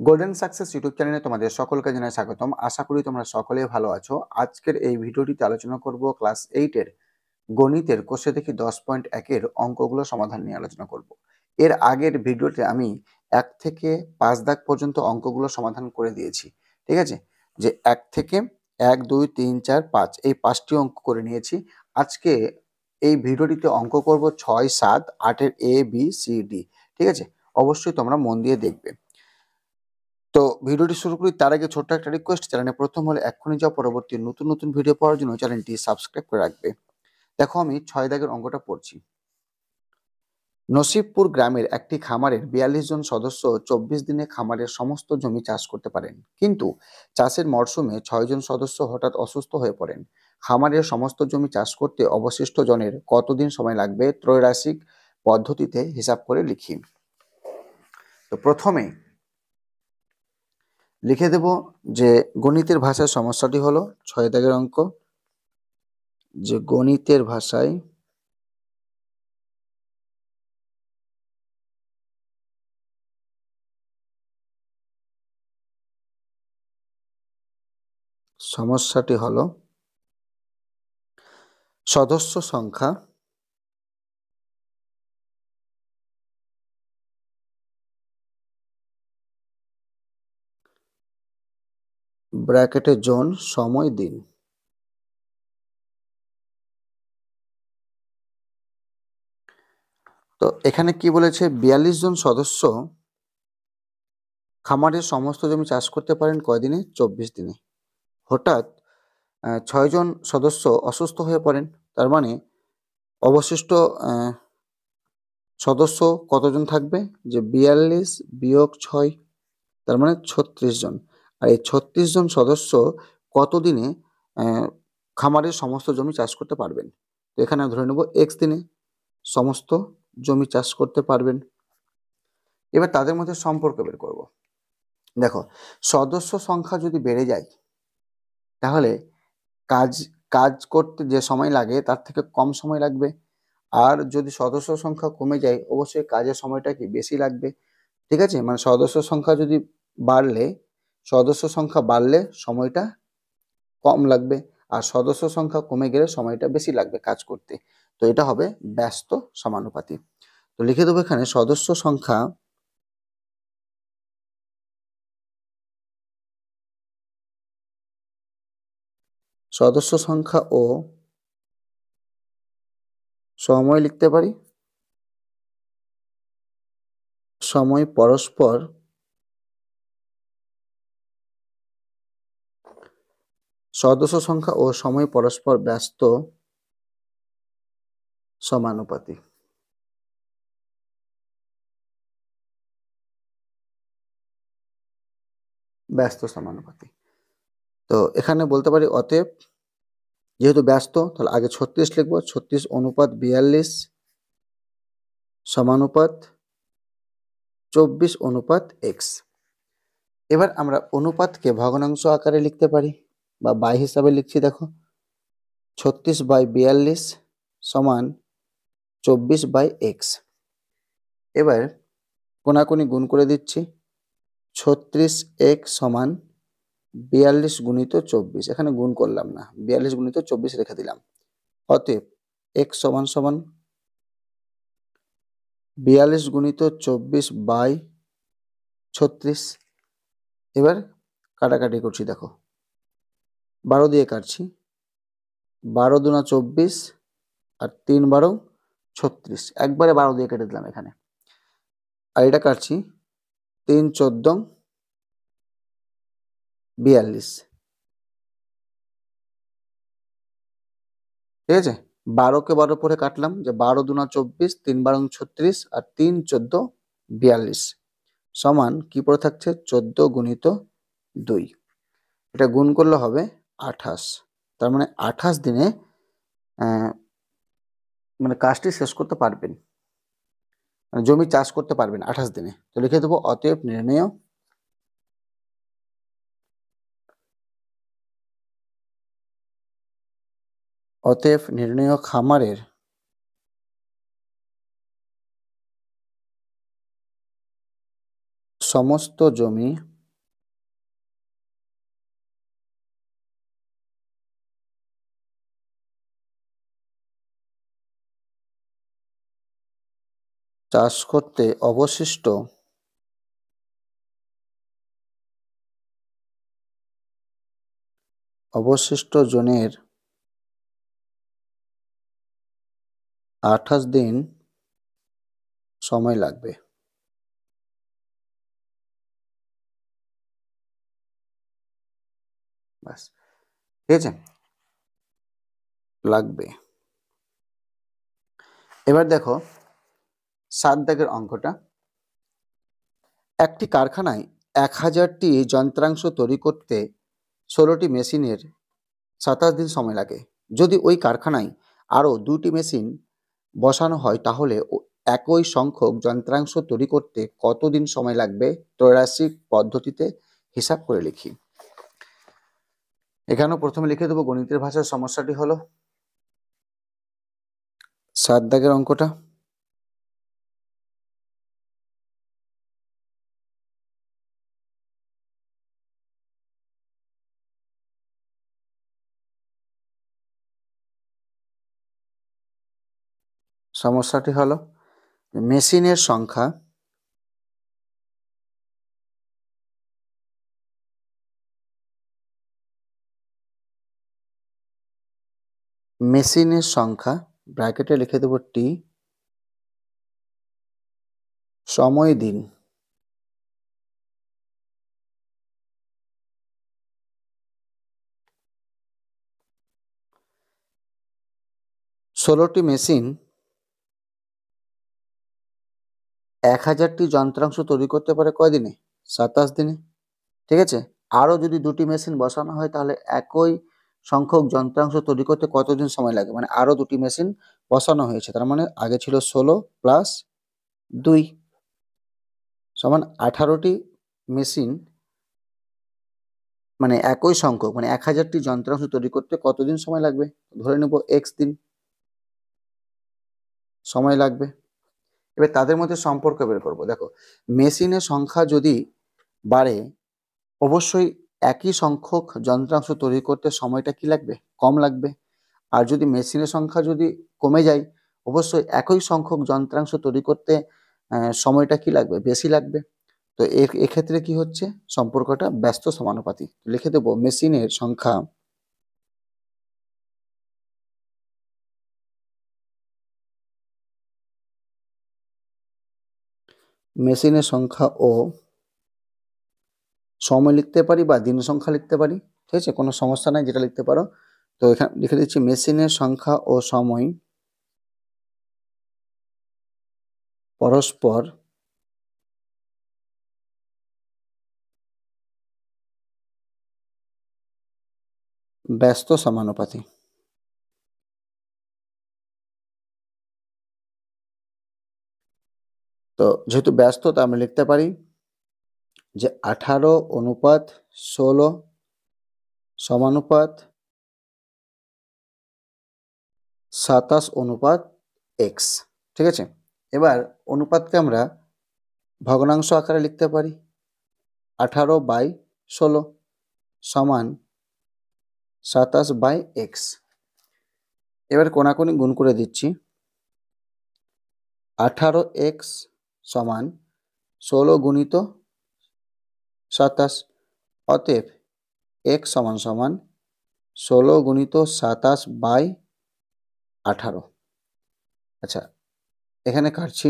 Golden success YouTube চ্যানেলে তোমাদের সকলকে জানাই স্বাগতম। আশা করি তোমরা সকলেই ভালো আছো। আজকের এই ভিডিওটিতে আলোচনা করব ক্লাস 8 এর গণিতের কোষে দেখি 10.1 এর অঙ্কগুলো সমাধান নিয়ে আলোচনা করব। এর আগের ভিডিওতে আমি 1 থেকে 5 দাগ পর্যন্ত অঙ্কগুলো সমাধান করে দিয়েছি। ঠিক আছে, যে 1 থেকে 1 2 3 4 5 এই 5টি অঙ্ক করে নিয়েছি। আজকে এই ভিডিওটিতে অঙ্ক করব 6 7 8 এর এ বি সি ডি। ঠিক আছে, অবশ্যই তোমরা মন দিয়ে দেখবে। তো ভিডিওটি শুরু করি তার আগে ছোট্ট একটা রিকোয়েস্ট, চ্যানেলে প্রথম হলে এক্ষুনি যাও, পরবর্তী নতুন নতুন ভিডিও পাওয়ার জন্য চ্যানেলটি সাবস্ক্রাইব করে রাখবে। দেখো আমি 6 দাগের অঙ্কটা পড়ছি। নসিবপুর গ্রামের একটি খামারের 42 জন সদস্য 24 দিনে খামারের সমস্ত জমি চাষ করতে পারেন, কিন্তু চাষের মরশুমে 6 জন সদস্য হঠাৎ অসুস্থ হয়ে পড়েন। খামারের সমস্ত জমি চাষ করতে অবশিষ্ট জনের কতদিন সময় লাগবে ত্রৈরাশিক পদ্ধতিতে হিসাব করে লিখি। তো প্রথমে লিখে দেব যে গণিতের ভাষায় সমস্যাটি হলো 6 দাগের অঙ্ক, যে গণিতের ভাষায় সমস্যাটি হলো সদস্য সংখ্যা ব্র্যাকেটে জন সময় দিন। তো এখানে কি বলেছে, 42 জন সদস্য খামারের সমস্ত জমি চাষ করতে পারেন কয়দিনে? 24 দিনে। হঠাৎ 6 জন সদস্য অসুস্থ হয়ে পড়েন, তার মানে অবশিষ্ট সদস্য কতজন থাকবে? যে 42 বিয়োগ 6, তার মানে 36 জন। আর এই 36 জন সদস্য কতদিনে খামারের সমস্ত জমি চাষ করতে পারবেন? তো এখানে ধরে নেব এক্স দিনে সমস্ত জমি চাষ করতে পারবেন। এবার তাদের মধ্যে সম্পর্ক বের করব। দেখো, সদস্য সংখ্যা যদি বেড়ে যায় তাহলে কাজ কাজ করতে যে সময় লাগে তার থেকে কম সময় লাগবে, আর যদি সদস্য সংখ্যা কমে যায় অবশ্যই কাজের সময়টা কি বেশি লাগবে। ঠিক আছে, মানে সদস্য সংখ্যা বাড়লে সময়টা কম লাগবে, আর সদস্য সংখ্যা কমে গেলে সময়টা বেশি লাগবে কাজ করতে। তো এটা হবে ব্যস্ত সমানুপাতি। তো লিখে দেবো এখানে সদস্য সংখ্যা ও সময় লিখতে পারি, সময় পরস্পর সদস্য সংখ্যা ও সময় পরস্পর ব্যস্ত সমানুপাতি। ব্যস্ত সমানুপাতি। তো এখানে বলতে পারি অতএব, যেহেতু ব্যস্ত তাহলে আগে 36 লিখবো, 36 অনুপাত 42 সমানুপাত 24 অনুপাত এক্স। এবার আমরা অনুপাতকে ভগ্নাংশ আকারে লিখতে পারি বা বাই হিসাবে লিখছি। দেখো, 36/42 সমান 24/x। এবার কোনাকুনি গুণ করে দিচ্ছি, 36x সমান 42 গুণিত 24, এখানে গুণ করলাম না, 42 গুণিত 24 রেখে দিলাম। অতএব x সমান সমান 42 গুণিত 24/36। এবার কাটাকাটি করছি, দেখো 12 দিয়ে কাটছি, 12 দুনা 24 আর 3 12 36, একবারে 12 দিয়ে কেটে দিলাম এখানে। আর এটা কাটছি 3 14 42। ঠিক আছে, 12কে 12 পরে কাটলাম, যে 12 দুনা 24, 3 12 36 আর 3 14 42 সমান কি পড়ে থাকছে 14 গুণিত 2। এটা গুণ করলে হবে 28। তার মানে 28 দিনে মানে কাজটি শেষ করতে পারবেন, মানে জমি চাষ করতে পারবেন 28 দিনে। তো লিখে দেবো অতএব নির্ণেয় খামারের সমস্ত জমি চাষ করতে অবশিষ্ট জনের 28 দিন সময় লাগবে। বাস, ঠিক আছে, লাগবে। এবার দেখো 7 দাগের অঙ্কটা। একটি কারখানায় 1000টি যন্ত্রাংশ তৈরি করতে 16টি মেশিনের 27 দিন সময় লাগে। যদি ওই কারখানায় আরও 2টি মেশিন বসানো হয় তাহলে একই সংখ্যক যন্ত্রাংশ তৈরি করতে কত দিন সময় লাগবে? ত্রৈরাশিক পদ্ধতিতে হিসাব করে লিখি। এখানেও প্রথমে লিখে দেবো গণিতের ভাষার সমস্যাটি হলো 7 দাগের অঙ্কটা। সমস্যাটি হলো মেশিনের সংখ্যা ব্র্যাকেটে লিখে দেবো টি, সময় দিন। ষোলোটি মেশিন 1000টি যন্ত্রাংশ তৈরি করতে পারে কয় দিনে? 27 দিনে। ঠিক আছে, আরও যদি 2টি মেশিন বসানো হয় তাহলে একই সংখ্যক যন্ত্রাংশ তৈরি করতে কতদিন সময় লাগে? মানে আরও 2টি মেশিন বসানো হয়েছে, তার মানে আগে ছিল 16 প্লাস 2 সমান 18টি মেশিন, মানে একই সংখ্যক, মানে 1000টি যন্ত্রাংশ তৈরি করতে কতদিন সময় লাগবে? ধরে নেব x দিন সময় লাগবে। এবার তাদের মধ্যে সম্পর্ক বের করব। দেখো, মেশিনের সংখ্যা যদি বাড়ে অবশ্যই একই সংখ্যক যন্ত্রাংশ তৈরি করতে সময়টা কি লাগবে? কম লাগবে। আর যদি মেশিনের সংখ্যা যদি কমে যায় অবশ্যই একই সংখ্যক যন্ত্রাংশ তৈরি করতে সময়টা কি লাগবে? বেশি লাগবে। তো এক্ষেত্রে কি হচ্ছে? সম্পর্কটা ব্যস্ত সমানুপাতিক। লিখে দেব মেশিনের সংখ্যা ও সময় লিখতে পারি বা দিন সংখ্যা লিখতে পারি, ঠিক আছে, কোনো সমস্যা নাই, যেটা লিখতে পারো। তো এখানে লিখে দিচ্ছি মেশিনের সংখ্যা ও সময় পরস্পর ব্যস্ত সমানুপাতিক। তো যেহেতু ব্যস্ত, তা আমরা লিখতে পারি যে 18:16 সমানুপাত 27:x। ঠিক আছে, এবার অনুপাতকে আমরা ভগ্নাংশ আকারে লিখতে পারি। 18/16 সমান 27/x। এবার কোনাকুনি গুণ করে দিচ্ছি। 18x সমান 16 গুণিত 27, অতএব x সমান সমান 16 গুণিত 27/18। আচ্ছা, এখানে কাটছি,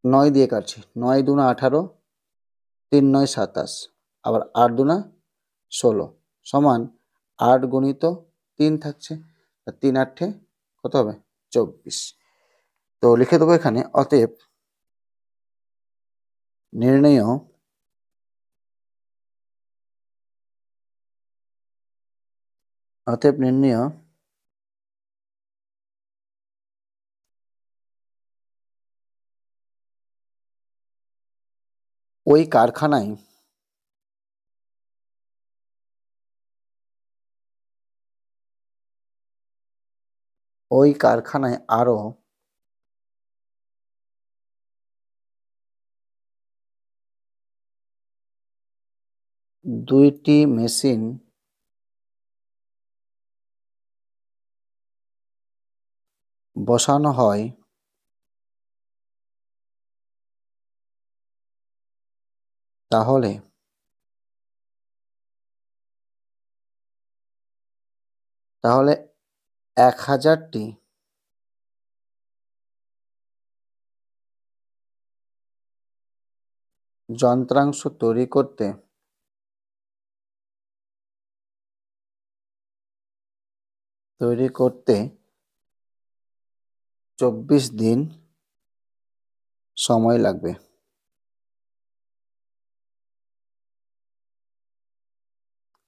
9 দিয়ে কাটছি। 9 দুনা 18, 3 9 27, আবার 8 দুনা 16 সমান 8 গুণিত 3 থাকছে, 3 8 কত হবে? 24। তো লিখে দেবো এখানে অতএব নির্ণেয় ওই কারখানায় আরো 2টি মেশিন বসানো হয় তাহলে 1000টি যন্ত্রাংশ তৈরি করতে 24 দিন সময় লাগবে।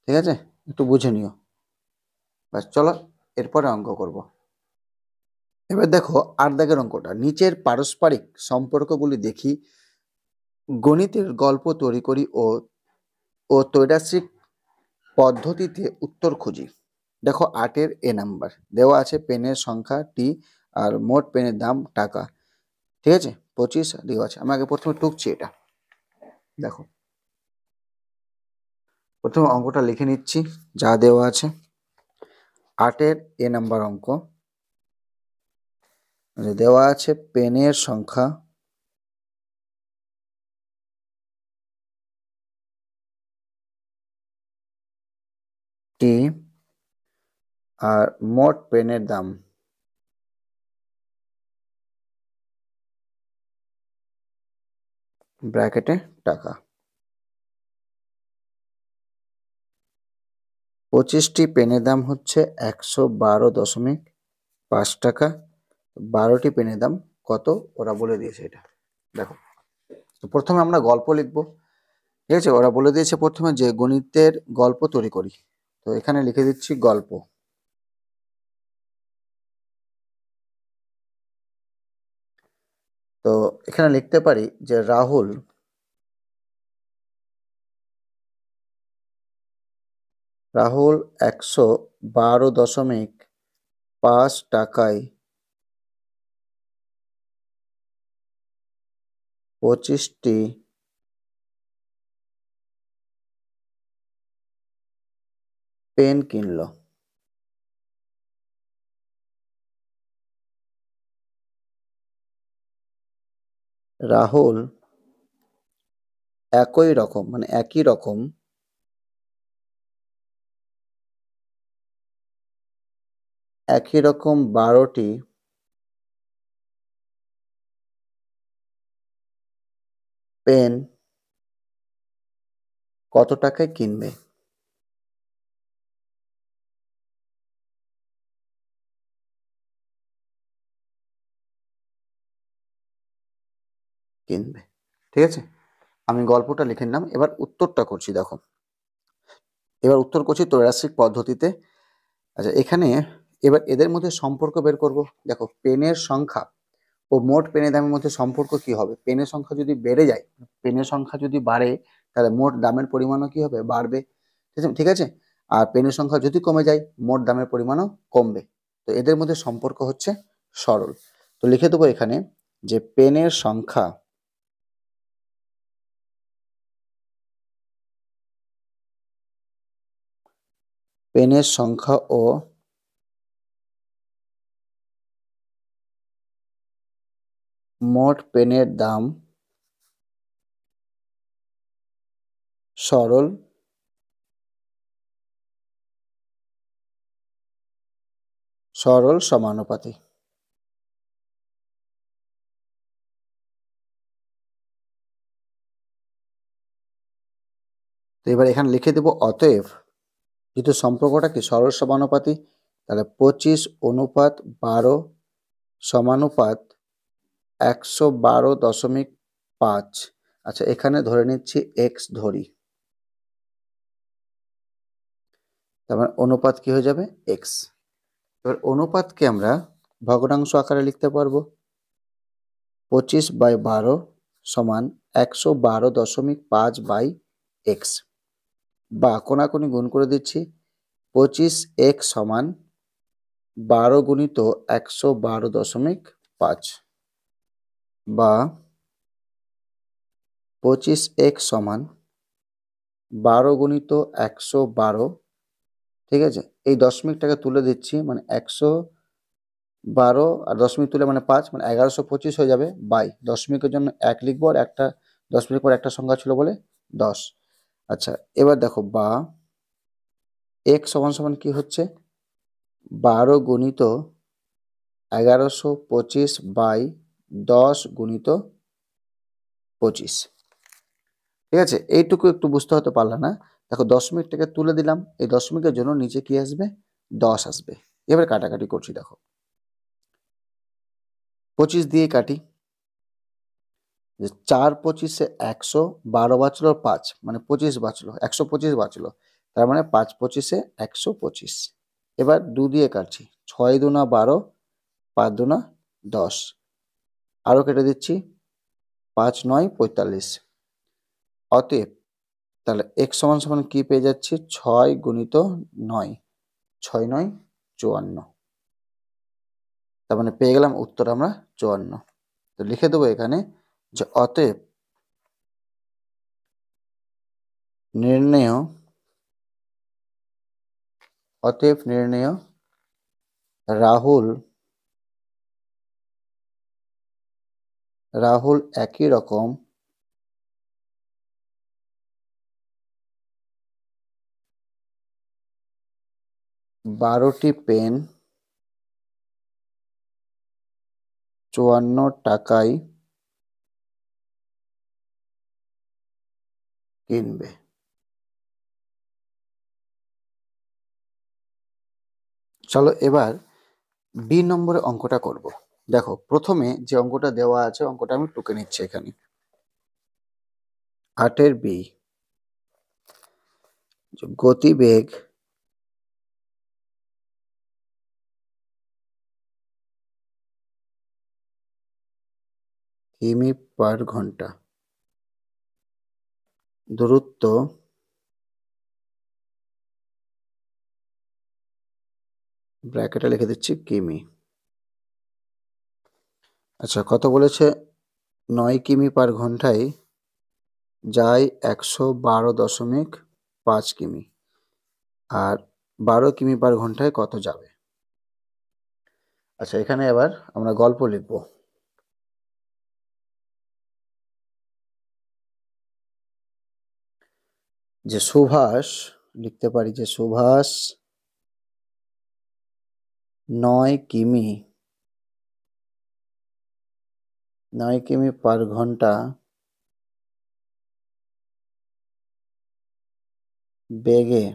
ঠিক আছে, একটু বুঝে নিও। ব্যাস, চলো এরপরে অঙ্ক করব। এবার দেখো 8 দাগের অঙ্কটা, নিচের পারস্পরিক সম্পর্কগুলি দেখি, গণিতের গল্প তৈরি করি ও ত্রৈরাসিক পদ্ধতিতে উত্তর খুঁজি। দেখো 8-এর এ নাম্বার দেওয়া আছে, পেনের সংখ্যা টি আর মোট পেনের দাম টাকা। ঠিক আছে, 25 দেওয়া আছে। আমি আগে প্রথমে টুকছি এটা। দেখো প্রথমে অঙ্কটা লিখে নিচ্ছি যা দেওয়া আছে। 8-এর এ নাম্বার অঙ্ক দেওয়া আছে, পেনের সংখ্যা টি আর মোট পেনের দাম ব্র্যাকেটে টাকা। 25টি পেনের দাম হচ্ছে 112.5 টাকা। 12টি পেনের দাম কত ওরা বলে দিয়েছে এটা। দেখো, তো প্রথমে আমরা গল্প লিখবো। ঠিক আছে, ওরা বলে দিয়েছে প্রথমে যে গণিতের গল্প তৈরি করি, তো এখানে লিখে দিচ্ছি গল্প। তো এখানে লিখতে পারি যে রাহুল রাহুল 112.5 টাকায় 25টি পেন কিনলো। রাহুল একই রকম 12টি পেন কত টাকায় কিনবে? কিনবে। ঠিক আছে, আমি গল্পটা লিখে নিলাম। এবার উত্তরটা করছি। দেখো, এবার উত্তর করছি ত্রৈরাসিক পদ্ধতিতে। আচ্ছা, এখানে এবার এদের মধ্যে সম্পর্ক বের করব। দেখো, পেনের সংখ্যা ও মোট পেনের দামের মধ্যে সম্পর্ক কি হবে? পেনের সংখ্যা যদি বেড়ে যায়, পেনের সংখ্যা যদি বাড়ে, তাহলে মোট দামের পরিমাণও কি হবে? বাড়বে। ঠিক আছে, আর পেনের সংখ্যা যদি কমে যায়, মোট দামের পরিমাণও কমবে। তো এদের মধ্যে সম্পর্ক হচ্ছে সরল। তো লিখে দেবো এখানে যে পেনের সংখ্যা ও মোট পেনের দাম সরল সমানুপাতি। তো এবার এখানে লিখে দেব অতএব, যেহেতু সম্পর্কটা কি সরল সমানুপাতি, তাহলে 25:12 সমানুপাত 112.5। আচ্ছা, এখানে ধরে নিচ্ছি এক্স ধরি, তারপর অনুপাত কি হয়ে যাবে? এক্স। এবার অনুপাতকে আমরা ভগ্নাংশ আকারে লিখতে পারবো। 25/12 সমান 112.5/x, বা কোনাকুনি গুণ করে দিচ্ছি। 25x সমান 12 গুণিত 112.5, বা 25x সমান 12 গুণিত 112। ঠিক আছে, এই দশমিকটাকে তুলে দিচ্ছি, মানে 112 আর দশমিক তুলে মানে 5, মানে 1125 হয়ে যাবে। বাই দশমিকের জন্য 1 লিখবো, আর একটা দশমিক পর একটা সংখ্যা ছিল বলে 10। আচ্ছা, এবার দেখো বা x সমান সমান কি হচ্ছে 12 গুণিত 1125 বাই 10 গুণিত 25। ঠিক আছে, এইটুকু একটু বুঝতে হতে পারলে না। দেখো দশমিকটাকে তুলে দিলাম, এই দশমিকের জন্য নিচে কি আসবে 10 আসবে। এবার কাটাকাটি করছি, দেখো 25 দিয়ে কাটি, 4 25 100, 12 বাঁচলো 5 মানে 25 বাঁচলো, 125 বাঁচলো, তার মানে 5 25 125। এবার 2 দিয়ে কাটছি, 6 দুনা 12, 5 দুনা 10, আরও কেটে দিচ্ছি, 5 9 45। অতএব তাহলে x সমান সমান কি পেয়ে যাচ্ছি 6 গুণিত 9, 6 9 54। তার মানে পেয়ে গেলাম উত্তর আমরা 54। তো লিখে দেবো এখানে যে অতএব নির্ণেয় রাহুল একই রকম 12টি পেন 54 টাকায় কিনবে। চলো এবার বি নম্বরে অঙ্কটা করব। দেখো প্রথমে যে অঙ্কটা দেওয়া আছে অঙ্কটা আমি টুকে নিচ্ছি এখানে। 8-এর বি, গতিবেগ কিমি পার ঘন্টা, দূরত্ব ব্র্যাকেটে লিখে দিচ্ছি কিমি। আচ্ছা, কত বলেছে 9 কিমি পার ঘন্টায় যায় 112.5 কিমি, আর 12 কিমি পার ঘন্টায় কত যাবে। আচ্ছা, এখানে এবার আমরা গল্প লিখব। যে সুভাষ, লিখতে পারি যে সুভাষ 9 কিমি পার ঘন্টা বেগে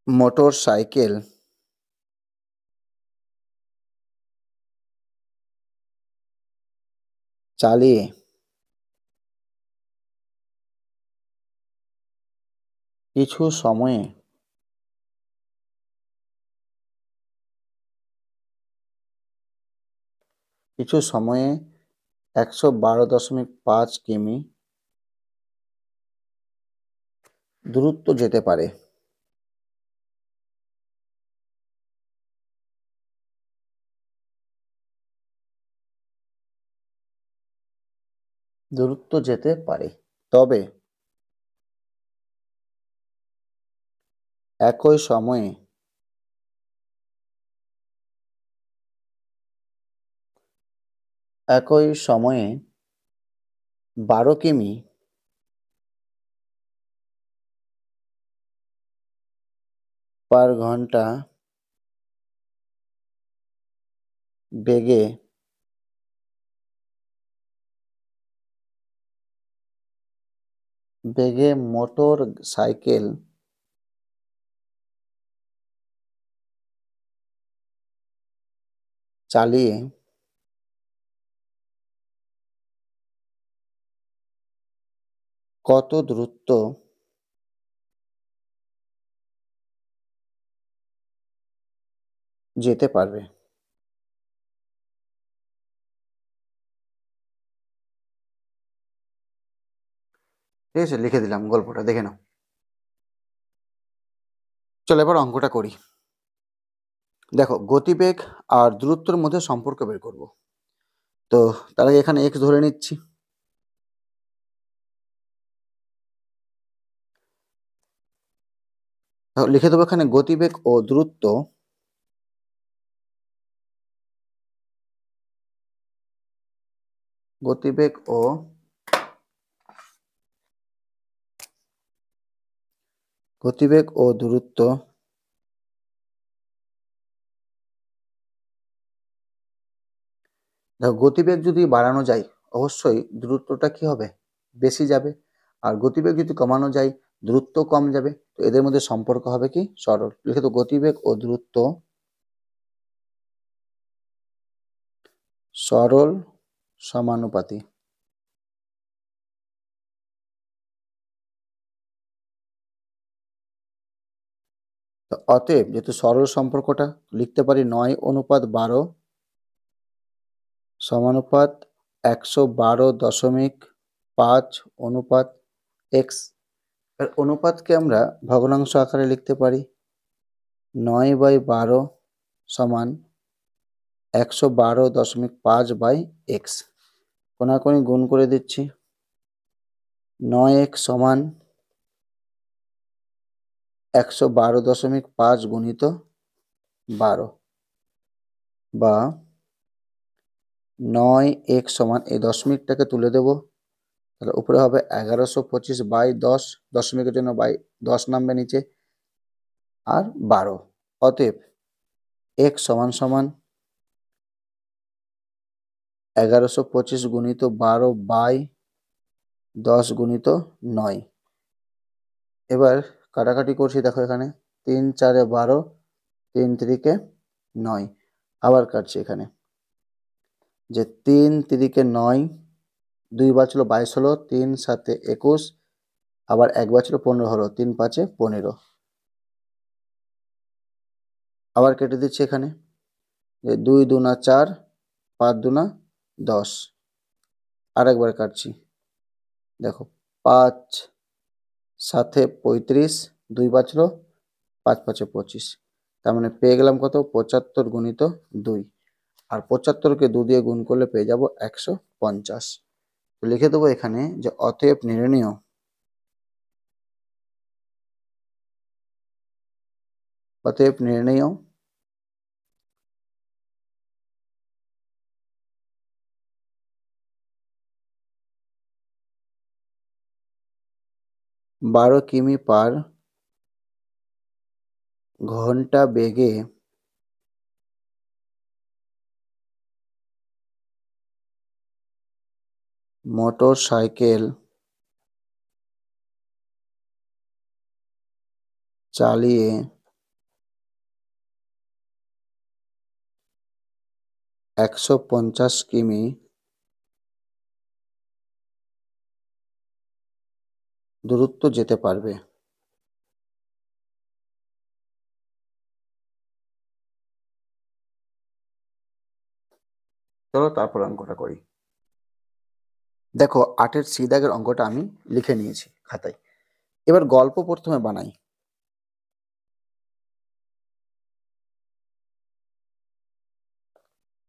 মোটর সাইকেল চালিয়ে কিছু সময়ে 112.5 কিমি দূরত্ব যেতে পারে। তবে একই সময়ে 12 কিমি পার ঘন্টা বেগে মোটর সাইকেল চালিয়ে কত দূরত্ব যেতে পারবে। ঠিক আছে, লিখে দিলাম, গল্পটা দেখে নাও। চলো এবার অঙ্কটা করি। দেখো গতিবেগ আর দূরত্বের মধ্যে সম্পর্ক বের করব। তো তার আগে এখানে এক্স ধরে নিচ্ছি। লিখে দেবো এখানে গতিবেগ ও দূরত্ব গতিবেগ ও দূরত্ব দেখো গতিবেগ যদি বাড়ানো যায় অবশ্যই দূরত্বটা কি হবে, বেশি যাবে। আর গতিবেগ যদি কমানো যায় দূরত্ব কম যাবে। তো এদের মধ্যে সম্পর্ক হবে কি, সরল। লিখে তো গতিবেগ ও দূরত্ব সরল সমানুপাতি। তো অতএব যেহেতু সরল সম্পর্কটা লিখতে পারি 9:12 সমানুপাত 112.5 x। এর অনুপাতকে আমরা ভগ্নাংশ আকারে লিখতে পারি 9/12 সমান 112.5/x। কোনাকুনি গুণ করে দিচ্ছি। 9x সমান 112.5 গুণিত 12 বা 9x সমান এই দশমিকটাকে তুলে দেব, তাহলে উপরে হবে 1125/10, দশমিকের জন্য 10 নামবে নিচে, আর 12। অতএব x সমান সমান 1125 গুণিত 12/10 গুণিত 9। এবার কাটাকাটি করছি, দেখো এখানে 3 4 12, 3 3 9। আবার কাটছি এখানে, যে 3 3 9, 2 বার ছিল 22 হলো, 3 7 21, আবার একবার ছিল 15 হলো, 3 5 15। আবার কেটে দিচ্ছি এখানে, যে 2 2 4, 5 2 10। আরেকবার কাটছি, দেখো 5 7 35, 2 বার ছিল, 5 5 25। তার মানে পেয়ে গেলাম কত, 75 গুণিত 2। আর 75কে 2 দিয়ে গুণ করলে পেয়ে যাব 150। তো লিখে দেবো এখানে যে অতএব নির্ণেয় 12 কিমি পার ঘন্টা বেগে মোটর সাইকেল চালিয়ে 150 কিমি দূরত্ব যেতে পারবে। চলো তারপর অঙ্কটা করি। দেখো 8-এর সি দাগের অঙ্কটা আমি লিখে নিয়েছি খাতায়। এবার গল্প প্রথমে বানাই।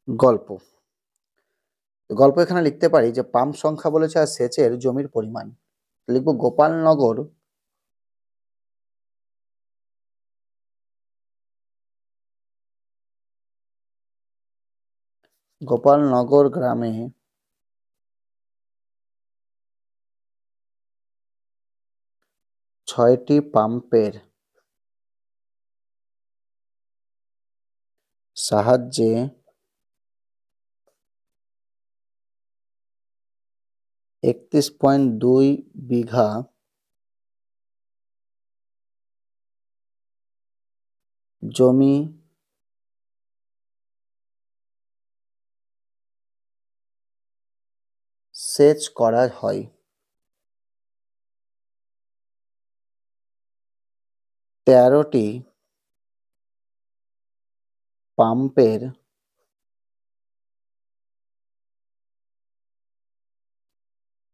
গল্প গল্প এখানে লিখতে পারি যে পাম্প সংখ্যা বলেছে আর সেচের জমির পরিমাণ। লিখবো গোপালনগর গ্রামে 6টি পাম্পের সাহায্যে 31.2 বিঘা জমি সেচ করা হয়। 13টি পাম্পের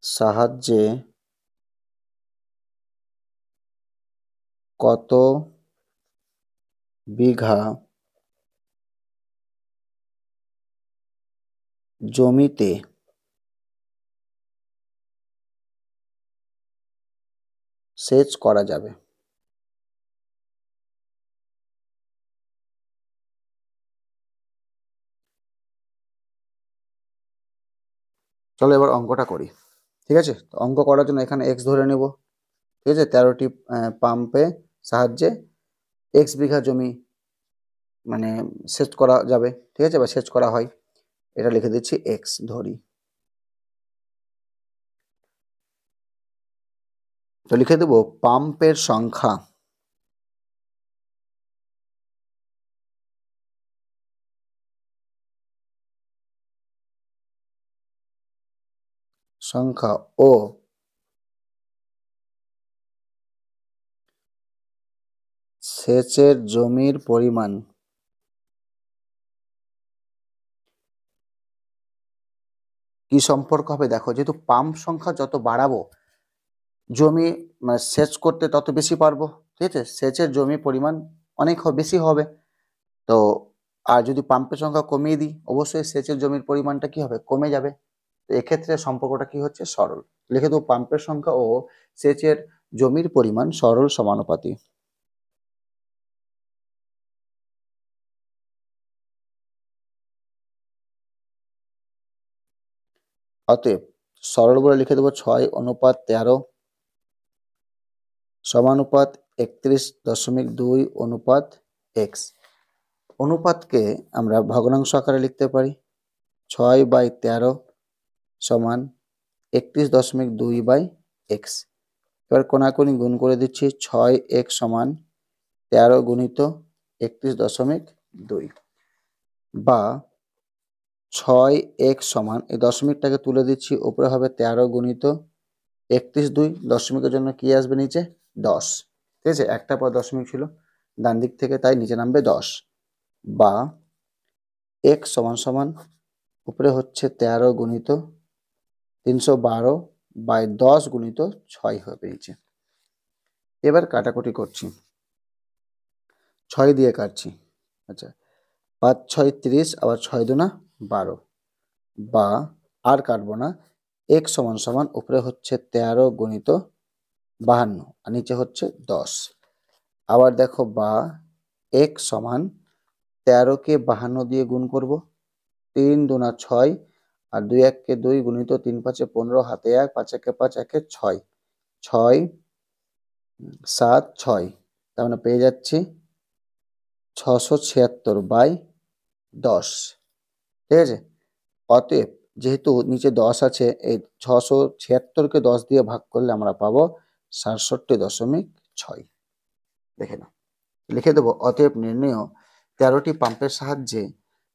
সাহায্যে কত বিঘা জমিতে সেচ করা যাবে। চলো এবার অঙ্কটা করি। ঠিক আছে, তো অঙ্ক করার জন্য এখানে এক্স ধরে নেব। ঠিক আছে, 13টি পাম্পে সাহায্যে এক্স বিঘা জমি মানে সেচ করা যাবে। ঠিক আছে, বা সেচ করা হয়, এটা লিখে দিচ্ছি এক্স ধরি। তো লিখে দেবো পাম্পের সংখ্যা, ও সেচের জমির পরিমাণ। কি সম্পর্ক হবে দেখো, যেহেতু পাম্প সংখ্যা যত বাড়াবো জমি মানে সেচ করতে তত বেশি পারবো। ঠিক আছে, সেচের জমি পরিমাণ অনেক বেশি হবে। তো আর যদি পাম্পের সংখ্যা কমিয়ে দিই, অবশ্যই সেচের জমির পরিমাণটা কি হবে, কমে যাবে। তো এক্ষেত্রে সম্পর্কটা কি হচ্ছে, সরল। লিখে দেবো পাম্পের সংখ্যা ও সেচের জমির পরিমাণ সরল সমানুপাতি। অতএব সরল বলে লিখে দেবো 6:13 সমানুপাত 31.2 অনুপাত এক্স। অনুপাতকে আমরা ভগ্নাংশ আকারে লিখতে পারি। 6/13 সমান 31.2/x। এবার কোনাকুনি গুণ করে দিচ্ছি, 6x সমান 13 গুণিত 31.2, বা 6x সমান এই দশমিকটাকে তুলে দিচ্ছি, উপরে হবে 13 গুণিত 31.2, দশমিকের জন্য কি আসবে নিচে 10। ঠিক আছে, একটা পর দশমিক ছিল ডান দিক থেকে, তাই নিচে নামবে 10, বা x সমান সমান উপরে হচ্ছে 13 গুণিত 312/10 গুণিত 6 হবে নিচে। এবার কাটাকুটি করছি, 6 দিয়ে কাটছি। আচ্ছা, 5 6 30, আবার 6 দুনা 12, বা আর কাটবো না, x সমান সমান উপরে হচ্ছে 13 গুণিত 52 আর নিচে হচ্ছে 10। আবার দেখো, বা x সমান 13কে 52 দিয়ে গুণ করব, 3 দুনা 6 আর 2 1 2 গুণিত 3 5 15, হাতে 1, 5 1 5 1 6, 6 7 6, তার মানে পেয়ে যাচ্ছি 676/10। ঠিক আছে, অতএব যেহেতু নিচে 10 আছে, এই 676কে 10 দিয়ে ভাগ করলে আমরা পাবো 67.6। দেখে নাও, লিখে দেবো অতএব নির্ণেয় 13টি পাম্পের সাহায্যে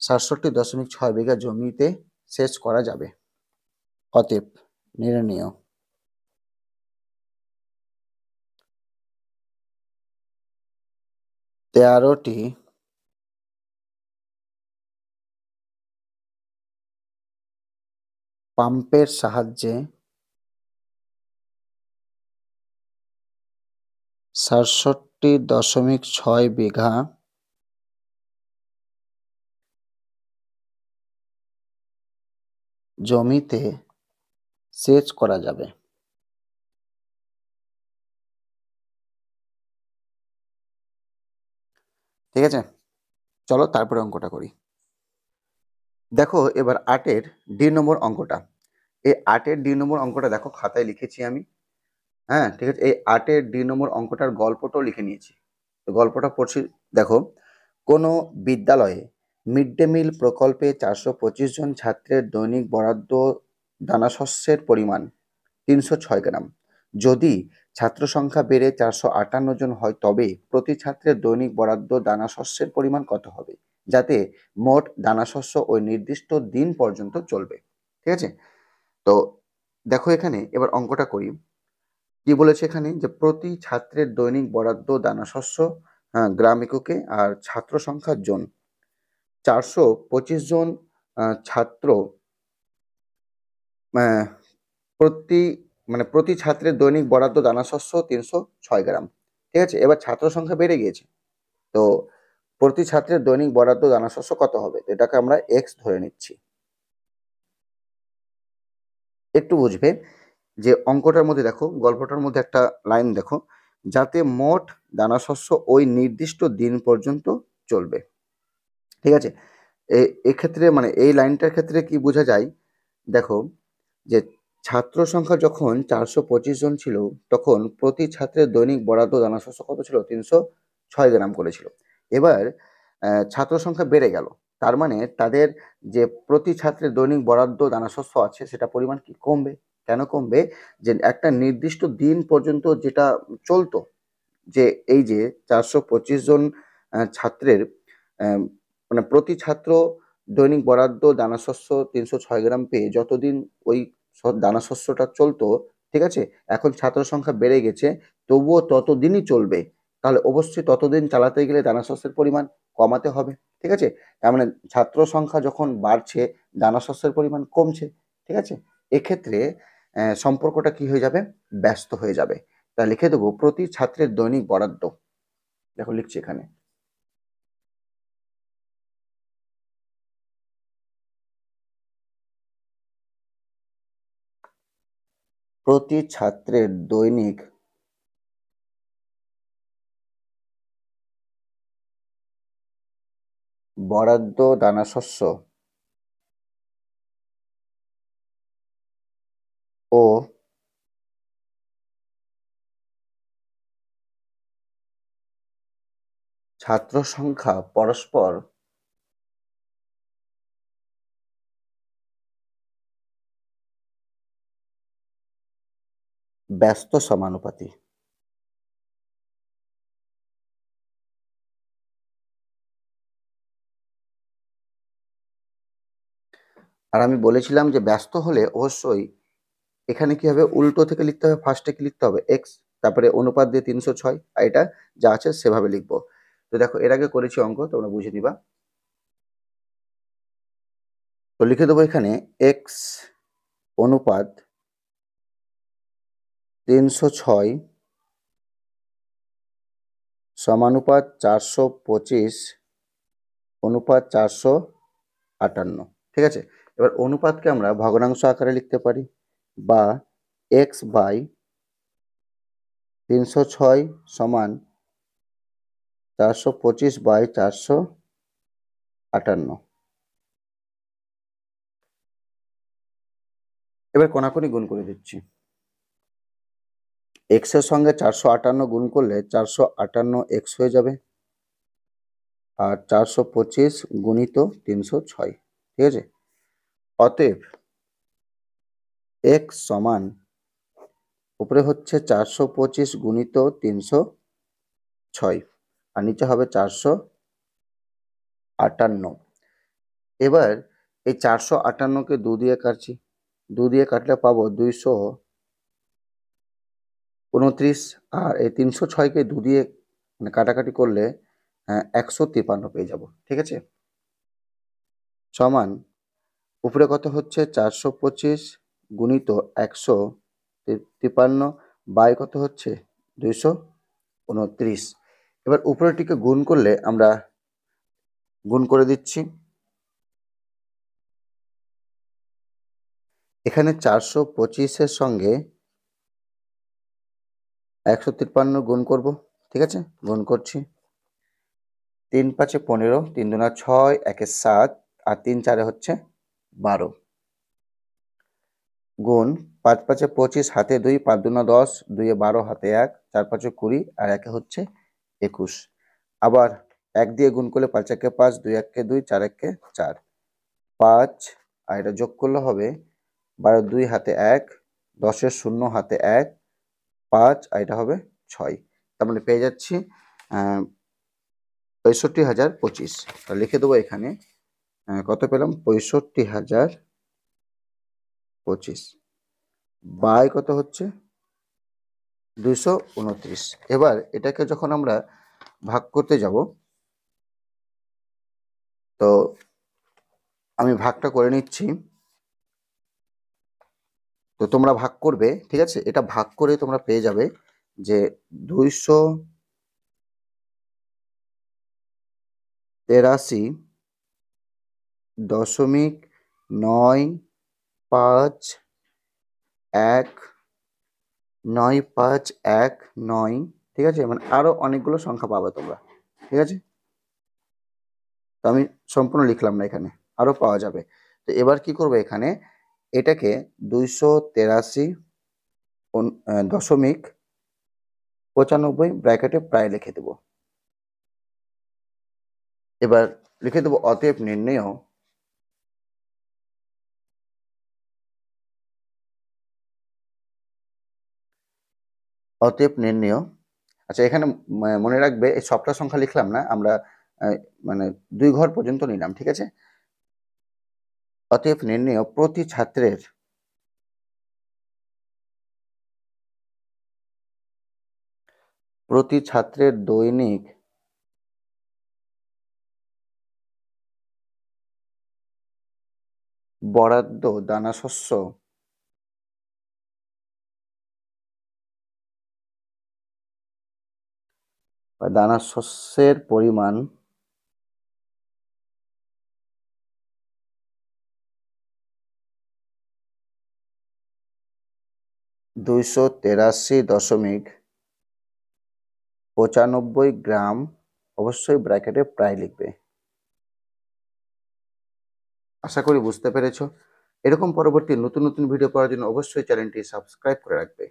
67.6 বিঘা জমিতে সেচ করা যাবে। অতএব নির্ণেয় 13টি পাম্পের সাহায্যে 67.6 বিঘা জমিতে সেচ করা যাবে। ঠিক আছে, চলো তারপরে অঙ্কটা করি। দেখো এবার 8-এর ডি নম্বর অঙ্কটা। এই 8-এর ডি নম্বর অঙ্কটা দেখো খাতায় লিখেছি আমি। হ্যাঁ, ঠিক আছে, এই 8-এর ডি নম্বর অঙ্কটার গল্পটাও লিখে নিয়েছি। তো গল্পটা পড়ছি, দেখো। কোনো বিদ্যালয়ে মিড ডে মিল প্রকল্পে 425 জন ছাত্রের দৈনিক বরাদ্দ দানাশস্যের পরিমাণ 306 গ্রাম। যদি ছাত্র সংখ্যা বেড়ে 458 জন হয়, তবে প্রতি ছাত্রের দৈনিক বরাদ্দ দানাশস্যের পরিমাণ কত হবে, যাতে মোট দানাশস্য ওই নির্দিষ্ট দিন পর্যন্ত চলবে। ঠিক আছে, তো দেখো এখানে এবার অঙ্কটা করি। কি বলেছে এখানে, যে প্রতি ছাত্রের দৈনিক বরাদ্দ দানাশস্য গ্রাম এককে, আর ছাত্র সংখ্যার জন 425 জন ছাত্র, আহ, প্রতি প্রতি ছাত্রের দৈনিক বরাদ্দ দানাশস্য 306 গ্রাম। ঠিক আছে, এবার ছাত্র সংখ্যা বেড়ে গিয়েছে, তো প্রতি ছাত্রের দৈনিক বরাদ্দ দানাশস্য কত হবে, এটাকে আমরা এক্স ধরে নিচ্ছি। একটু বুঝবে যে অঙ্কটার মধ্যে দেখো, গল্পটার মধ্যে একটা লাইন দেখো, যাতে মোট দানাশস্য ওই নির্দিষ্ট দিন পর্যন্ত চলবে। ঠিক আছে, এক্ষেত্রে এই লাইনটার ক্ষেত্রে কি বোঝা যায়, দেখো যে ছাত্র সংখ্যা যখন 425 জন ছিল তখন প্রতি ছাত্রের দৈনিক বরাদ্দ দানাশস্য কত ছিল? 306 গ্রাম করেছিল। এবার ছাত্র সংখ্যা বেড়ে গেল, তার মানে তাদের যে প্রতি ছাত্রের দৈনিক বরাদ্দ দানাশস্য আছে সেটা পরিমাণ কি কমবে? কেন কমবে? যে একটা নির্দিষ্ট দিন পর্যন্ত যেটা চলতো, যে এই যে 425 জন ছাত্রের মানে প্রতি ছাত্র দৈনিক বরাদ্দ দানাশস্য 306 গ্রাম পেয়ে যতদিন ওই দানাশস্যটা চলতো, ঠিক আছে, এখন ছাত্র সংখ্যা বেড়ে গেছে, তবুও ততদিনই চলবে। তাহলে অবশ্যই ততদিন চালাতে গেলে দানাশস্যের পরিমাণ কমাতে হবে, ঠিক আছে। তার মানে ছাত্র সংখ্যা যখন বাড়ছে দানাশস্যের পরিমাণ কমছে, ঠিক আছে। এক্ষেত্রে সম্পর্কটা কি হয়ে যাবে? ব্যস্ত হয়ে যাবে। তা লিখে দেবো প্রতি ছাত্রের দৈনিক বরাদ্দ। দেখো লিখছি এখানে, প্রতি ছাত্রের দৈনিক বরাদ্দ দানাশস্য ও ছাত্র সংখ্যা পরস্পর ব্যস্ত সমানুপাতি। আর আমি বলেছিলাম যে ব্যস্ত হলে অবশ্যই এখানে কি হবে? উল্টো থেকে লিখতে হবে। ফার্স্টে কি লিখতে হবে? এক্স, তারপরে অনুপাত দিয়ে 306, আর এটা যা আছে সেভাবে লিখবো। তো দেখো এর আগে করেছি অঙ্ক, তোমরা বুঝে নিবা। তো লিখে দেবো এখানে এক্স অনুপাত 306 সমানুপাত 425 অনুপাত 458, ঠিক আছে। এবার অনুপাতকে আমরা ভগ্নাংশ আকারে লিখতে পারি, বা এক্স বাই 306 সমান 425 বাই 458। এবার কোনাকুনি গুণ করে দিচ্ছি। এক্স এর সঙ্গে 458 গুণ করলে 458 এক্স হয়ে যাবে, আর 425 গুণিত 306, ঠিক আছে। অতএব এক্স সমান উপরে হচ্ছে 425 গুণিত 306, আর নিচে হবে 458। এবার এই 458কে 2 দিয়ে কাটছি, 2 দিয়ে কাটলে পাবো 229, আর এই 306কে 2 দিয়ে মানে কাটাকাটি করলে 153 পেয়ে যাব, ঠিক আছে। সমান উপরে কত হচ্ছে? 425 গুণিত 153 বাই কত হচ্ছে? 229। এবার উপরেটিকে গুণ করলে আমরা গুণ করে দিচ্ছি। এখানে 425-এর সঙ্গে 153 গুণ করব, ঠিক আছে। গুণ করছি। 3 5 15, 3 2 6, 1 7, আর 3 4 হচ্ছে 12, গুণ 5 5 25, হাতে 2, 5 2 10, 2 12, হাতে 1, 4 5 20, আর 1 হচ্ছে 21। আবার 1 দিয়ে গুণ করলে 5 1 5, 2 1 2, 4 1 4, 5, আর এটা যোগ করলে হবে 12 2 হাতে 1, 10 এর 0 হাতে 1, 5, আর এটা হবে 6। তার মানে পেয়ে যাচ্ছি 65,025। লিখে দেবো এখানে কত পেলাম? 65,025 বাই কত হচ্ছে? 229। এবার এটাকে যখন আমরা ভাগ করতে যাব, তো আমি ভাগটা করে নিচ্ছি। তো তোমরা ভাগ করবে, ঠিক আছে। এটা ভাগ করে তোমরা পেয়ে যাবে যে 283.9519, ঠিক আছে। মানে আরো অনেকগুলো সংখ্যা পাবে তোমরা, ঠিক আছে। তো আমি সম্পূর্ণ লিখলাম না, এখানে আরো পাওয়া যাবে। তো এবার কি করবো? এখানে এটাকে 283.95 ব্র্যাকেটে প্রায় লিখে দেব। এবার লিখে দেব অতএব নির্ণেয় আচ্ছা, এখানে মনে রাখবে এই সবটা সংখ্যা লিখলাম না, আমরা মানে 2 ঘর পর্যন্ত নিলাম, ঠিক আছে। অতএব নির্ণেয় প্রতি ছাত্রের দৈনিক বরাদ্দ দানাশস্য বা দানাশস্যের পরিমাণ $283.95 গ্রাম, অবশ্যই ব্র্যাকেটে প্রায় লিখবে। আশা করি বুঝতে পেরেছো। এরকম পরবর্তী নতুন নতুন ভিডিও পাওয়ার জন্য অবশ্যই চ্যানেলটি সাবস্ক্রাইব করে রাখবে।